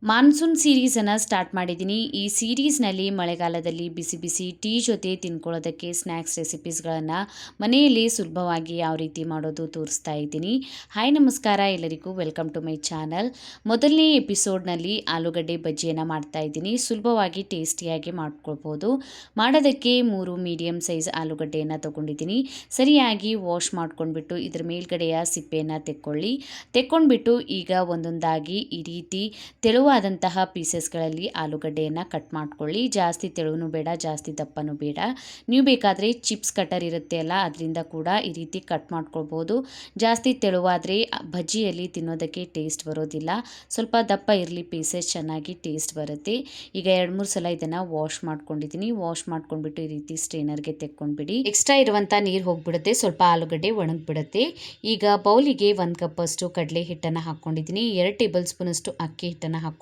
Monsoon ಸೀರೀಸನ್ನು start ಮಾಡಿದ್ದೀನಿ. ಈ ಸೀರೀಸ್ನಲ್ಲಿ ಮಳೆಗಾಲದಲ್ಲಿ ಬಿಸಿ ಬಿಸಿ ಟೀ ಜೊತೆ ತಿನ್ಕೊಳ್ಳೋದಕ್ಕೆ ಸ್ನ್ಯಾಕ್ಸ್ ರೆಸಿಪೀಸ್ಗಳನ್ನು ಮನೆಯಲ್ಲಿ ಸುಲಭವಾಗಿ ಯಾವ ರೀತಿ ಮಾಡೋದು ತೋರಿಸ್ತಾ ಇದ್ದೀನಿ. ಹಾಯ್ ನಮಸ್ಕಾರ ಎಲ್ಲರಿಗೂ, ವೆಲ್ಕಮ್ ಟು ಮೈ ಚಾನಲ್. ಮೊದಲನೇ ಎಪಿಸೋಡ್ನಲ್ಲಿ ಆಲೂಗಡ್ಡೆ ಬಜ್ಜಿಯನ್ನು ಮಾಡ್ತಾ ಇದ್ದೀನಿ. ಸುಲಭವಾಗಿ ಟೇಸ್ಟಿಯಾಗಿ ಮಾಡ್ಕೊಳ್ಬೋದು. ಮಾಡೋದಕ್ಕೆ 3 ಮೀಡಿಯಮ್ ಸೈಜ್ ಆಲೂಗಡ್ಡೆಯನ್ನು ತೊಗೊಂಡಿದ್ದೀನಿ. ಸರಿಯಾಗಿ ವಾಶ್ ಮಾಡ್ಕೊಂಡ್ಬಿಟ್ಟು ಇದ್ರ ಮೇಲ್ಗಡೆಯ ಸಿಪ್ಪೆಯನ್ನು ತೆಕ್ಕೊಂಡ್ಬಿಟ್ಟು ಈಗ ಒಂದೊಂದಾಗಿ ಈ ರೀತಿ ತೆಳುವಾದಂತಹ ಪೀಸಸ್ಗಳಲ್ಲಿ ಆಲೂಗಡ್ಡೆಯನ್ನು ಕಟ್ ಮಾಡ್ಕೊಳ್ಳಿ. ಜಾಸ್ತಿ ತೆಳುವೂ ಬೇಡ, ಜಾಸ್ತಿ ದಪ್ಪನೂ ಬೇಡ. ನೀವು ಬೇಕಾದರೆ ಚಿಪ್ಸ್ ಕಟರ್ ಇರುತ್ತೆ ಅಲ್ಲ, ಅದರಿಂದ ಕೂಡ ಈ ರೀತಿ ಕಟ್ ಮಾಡ್ಕೊಳ್ಬೋದು. ಜಾಸ್ತಿ ತೆಳುವಾದರೆ ಬಜ್ಜಿಯಲ್ಲಿ ತಿನ್ನೋದಕ್ಕೆ ಟೇಸ್ಟ್ ಬರೋದಿಲ್ಲ. ಸ್ವಲ್ಪ ದಪ್ಪ ಇರಲಿ ಪೀಸಸ್, ಚೆನ್ನಾಗಿ ಟೇಸ್ಟ್ ಬರುತ್ತೆ. ಈಗ 2-3 ಸಲ ಇದನ್ನು ವಾಶ್ ಮಾಡ್ಕೊಂಡಿದ್ದೀನಿ. ವಾಶ್ ಮಾಡ್ಕೊಂಡ್ಬಿಟ್ಟು ಈ ರೀತಿ ಸ್ಟ್ರೈನರ್ಗೆ ತೆಕ್ಕೊಂಡ್ಬಿಡಿ. ಎಕ್ಸ್ಟ್ರಾ ಇರುವಂಥ ನೀರು ಹೋಗ್ಬಿಡುತ್ತೆ, ಸ್ವಲ್ಪ ಆಲೂಗಡ್ಡೆ ಒಣಗಿಬಿಡುತ್ತೆ. ಈಗ ಬೌಲಿಗೆ 1 ಕಪ್ ಅಷ್ಟು ಕಡಲೆ ಹಿಟ್ಟನ್ನು ಹಾಕ್ಕೊಂಡಿದ್ದೀನಿ. 2 ಟೇಬಲ್ ಸ್ಪೂನ್ ಅಷ್ಟು ಅಕ್ಕಿ ಹಿಟ್ಟನ್ನು ಹಾಕ್ಕೊಂಡಿದ್ದೀನಿ.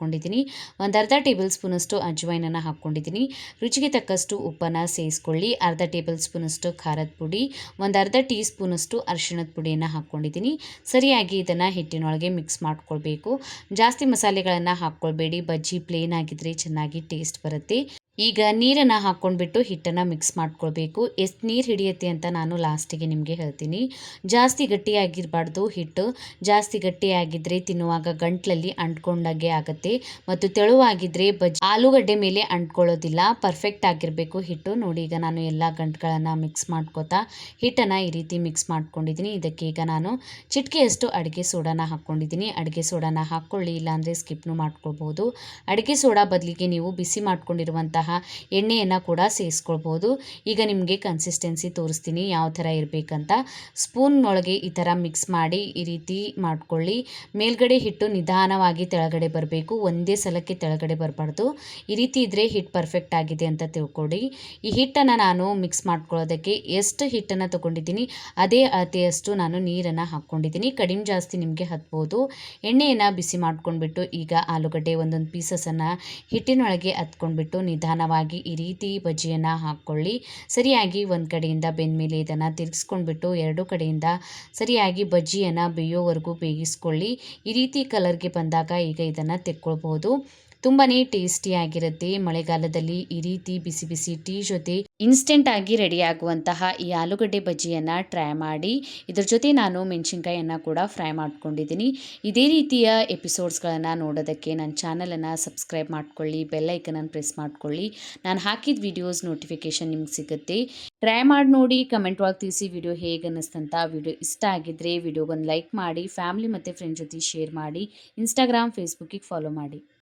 1/2 ಟೇಬಲ್ ಸ್ಪೂನ್ ಅಷ್ಟು ಅಜ್ವೈನನ್ನು ಹಾಕ್ಕೊಂಡಿದ್ದೀನಿ. ರುಚಿಗೆ ತಕ್ಕಷ್ಟು ಉಪ್ಪನ್ನು ಸೇರಿಸ್ಕೊಳ್ಳಿ. 1/2 ಟೇಬಲ್ ಸ್ಪೂನ್ ಅಷ್ಟು ಖಾರದ ಪುಡಿ, 1/2 ಟೀ ಸ್ಪೂನ್ ಅಷ್ಟು ಅರಿಶಿಣದ ಪುಡಿಯನ್ನು ಹಾಕ್ಕೊಂಡಿದ್ದೀನಿ. ಸರಿಯಾಗಿ ಇದನ್ನು ಹಿಟ್ಟಿನೊಳಗೆ ಮಿಕ್ಸ್ ಮಾಡ್ಕೊಳ್ಬೇಕು. ಜಾಸ್ತಿ ಮಸಾಲೆಗಳನ್ನು ಹಾಕ್ಕೊಳ್ಬೇಡಿ, ಬಜ್ಜಿ ಪ್ಲೇನ್ ಆಗಿದ್ರೆ ಚೆನ್ನಾಗಿ ಟೇಸ್ಟ್ ಬರುತ್ತೆ. ಈಗ ನೀರನ್ನು ಹಾಕ್ಕೊಂಡ್ಬಿಟ್ಟು ಹಿಟ್ಟನ್ನು ಮಿಕ್ಸ್ ಮಾಡ್ಕೊಳ್ಬೇಕು. ಎಷ್ಟು ನೀರು ಹಿಡಿಯುತ್ತೆ ಅಂತ ನಾನು ಲಾಸ್ಟಿಗೆ ನಿಮಗೆ ಹೇಳ್ತೀನಿ. ಜಾಸ್ತಿ ಗಟ್ಟಿಯಾಗಿರಬಾರ್ದು ಹಿಟ್ಟು. ಜಾಸ್ತಿ ಗಟ್ಟಿಯಾಗಿದ್ದರೆ ತಿನ್ನುವಾಗ ಗಂಟ್ಲಲ್ಲಿ ಅಂಟ್ಕೊಂಡಾಗೆ ಆಗುತ್ತೆ, ಮತ್ತು ತೆಳುವಾಗಿದ್ದರೆ ಆಲೂಗಡ್ಡೆ ಮೇಲೆ ಅಂಟ್ಕೊಳ್ಳೋದಿಲ್ಲ. ಪರ್ಫೆಕ್ಟ್ ಆಗಿರಬೇಕು ಹಿಟ್ಟು. ನೋಡಿ, ಈಗ ನಾನು ಎಲ್ಲ ಗಂಟುಗಳನ್ನು ಮಿಕ್ಸ್ ಮಾಡ್ಕೋತಾ ಹಿಟ್ಟನ್ನು ಈ ರೀತಿ ಮಿಕ್ಸ್ ಮಾಡ್ಕೊಂಡಿದ್ದೀನಿ. ಇದಕ್ಕೆ ಈಗ ನಾನು ಚಿಟಿಕೆಯಷ್ಟು ಅಡುಗೆ ಸೋಡಾನ ಹಾಕ್ಕೊಂಡಿದ್ದೀನಿ. ಅಡುಗೆ ಸೋಡಾನ ಹಾಕ್ಕೊಳ್ಳಿ, ಇಲ್ಲಾಂದರೆ ಸ್ಕಿಪ್ನು ಮಾಡ್ಕೊಳ್ಬೋದು. ಅಡುಗೆ ಸೋಡಾ ಬದಲಿಗೆ ನೀವು ಬಿಸಿ ಮಾಡ್ಕೊಂಡಿರುವಂತಹ ಎಣ್ಣೆಯನ್ನು ಕೂಡ ಸೇರಿಸ್ಕೊಳ್ಬೋದು. ಈಗ ನಿಮಗೆ ಕನ್ಸಿಸ್ಟೆನ್ಸಿ ತೋರಿಸ್ತೀನಿ ಯಾವ ಥರ ಇರಬೇಕಂತ. ಸ್ಪೂನ್ ಒಳಗೆ ಈ ಥರ ಮಿಕ್ಸ್ ಮಾಡಿ ಈ ರೀತಿ ಮಾಡ್ಕೊಳ್ಳಿ. ಮೇಲ್ಗಡೆ ಹಿಟ್ಟು ನಿಧಾನವಾಗಿ ತೆಳಗಡೆ ಬರಬೇಕು, ಒಂದೇ ಸಲಕ್ಕೆ ತೆಳಗಡೆ ಬರಬಾರ್ದು. ಈ ರೀತಿ ಇದ್ದರೆ ಹಿಟ್ಟು ಪರ್ಫೆಕ್ಟ್ ಆಗಿದೆ ಅಂತ ತಿಳ್ಕೊಡಿ. ಈ ಹಿಟ್ಟನ್ನು ನಾನು ಮಿಕ್ಸ್ ಮಾಡ್ಕೊಳ್ಳೋದಕ್ಕೆ ಎಷ್ಟು ಹಿಟ್ಟನ್ನು ತೊಗೊಂಡಿದ್ದೀನಿ ಅದೇ ಅಳತೆಯಷ್ಟು ನಾನು ನೀರನ್ನು ಹಾಕ್ಕೊಂಡಿದ್ದೀನಿ. ಕಡಿಮೆ ಜಾಸ್ತಿ ನಿಮಗೆ ಹತ್ಬೋದು. ಎಣ್ಣೆಯನ್ನು ಬಿಸಿ ಮಾಡ್ಕೊಂಡ್ಬಿಟ್ಟು ಈಗ ಆಲೂಗಡ್ಡೆ ಒಂದೊಂದು ಪೀಸಸನ್ನು ಹಿಟ್ಟಿನೊಳಗೆ ಹತ್ಕೊಂಡ್ಬಿಟ್ಟು ನಿಧಾನವಾಗಿ ಈ ರೀತಿ ಬಜ್ಜಿಯನ್ನು ಹಾಕ್ಕೊಳ್ಳಿ. ಸರಿಯಾಗಿ ಒಂದು ಕಡೆಯಿಂದ ಬೆಂದಮೇಲೆ ಇದನ್ನು ತಿರುಗಿಸ್ಕೊಂಡ್ಬಿಟ್ಟು 2 ಕಡೆಯಿಂದ ಸರಿಯಾಗಿ ಬಜ್ಜಿಯನ್ನು ಬೇಯೋವರೆಗೂ ಬೇಯಿಸ್ಕೊಳ್ಳಿ. ಈ ರೀತಿ ಕಲರ್ಗೆ ಬಂದಾಗ ಈಗ ಇದನ್ನು ತೆಕ್ಕೊಳ್ಬೋದು. ತುಂಬಾ ಟೇಸ್ಟಿಯಾಗಿರುತ್ತೆ. ಮಳೆಗಾಲದಲ್ಲಿ ಈ ರೀತಿ ಬಿಸಿ ಬಿಸಿ ಟೀ ಜೊತೆ ಇನ್ಸ್ಟೆಂಟಾಗಿ ರೆಡಿಯಾಗುವಂತಹ ಈ ಆಲೂಗಡ್ಡೆ ಬಜ್ಜಿಯನ್ನು ಟ್ರೈ ಮಾಡಿ. ಇದ್ರ ಜೊತೆ ನಾನು ಮೆಣಸಿನ್ಕಾಯಿಯನ್ನು ಕೂಡ ಫ್ರೈ ಮಾಡ್ಕೊಂಡಿದ್ದೀನಿ. ಇದೇ ರೀತಿಯ ಎಪಿಸೋಡ್ಸ್ಗಳನ್ನು ನೋಡೋದಕ್ಕೆ ನನ್ನ ಚಾನಲನ್ನು ಸಬ್ಸ್ಕ್ರೈಬ್ ಮಾಡ್ಕೊಳ್ಳಿ, ಬೆಲ್ ಐಕನನ್ನು ಪ್ರೆಸ್ ಮಾಡ್ಕೊಳ್ಳಿ. ನಾನು ಹಾಕಿದ ವಿಡಿಯೋಸ್ ನೋಟಿಫಿಕೇಷನ್ ನಿಮ್ಗೆ ಸಿಗುತ್ತೆ. ಟ್ರೈ ಮಾಡಿ ನೋಡಿ, ಕಮೆಂಟ್ ಒಳಗೆ ತಿಳಿಸಿ ವಿಡಿಯೋ ಹೇಗೆ ಅನ್ನಿಸ್ತಂತ. ವಿಡಿಯೋ ಇಷ್ಟ ಆಗಿದ್ದರೆ ವಿಡಿಯೋಗೊಂದು ಲೈಕ್ ಮಾಡಿ, ಫ್ಯಾಮಿಲಿ ಮತ್ತು ಫ್ರೆಂಡ್ ಜೊತೆ ಶೇರ್ ಮಾಡಿ, ಇನ್ಸ್ಟಾಗ್ರಾಮ್ ಫೇಸ್ಬುಕ್ಕಿಗೆ ಫಾಲೋ ಮಾಡಿ.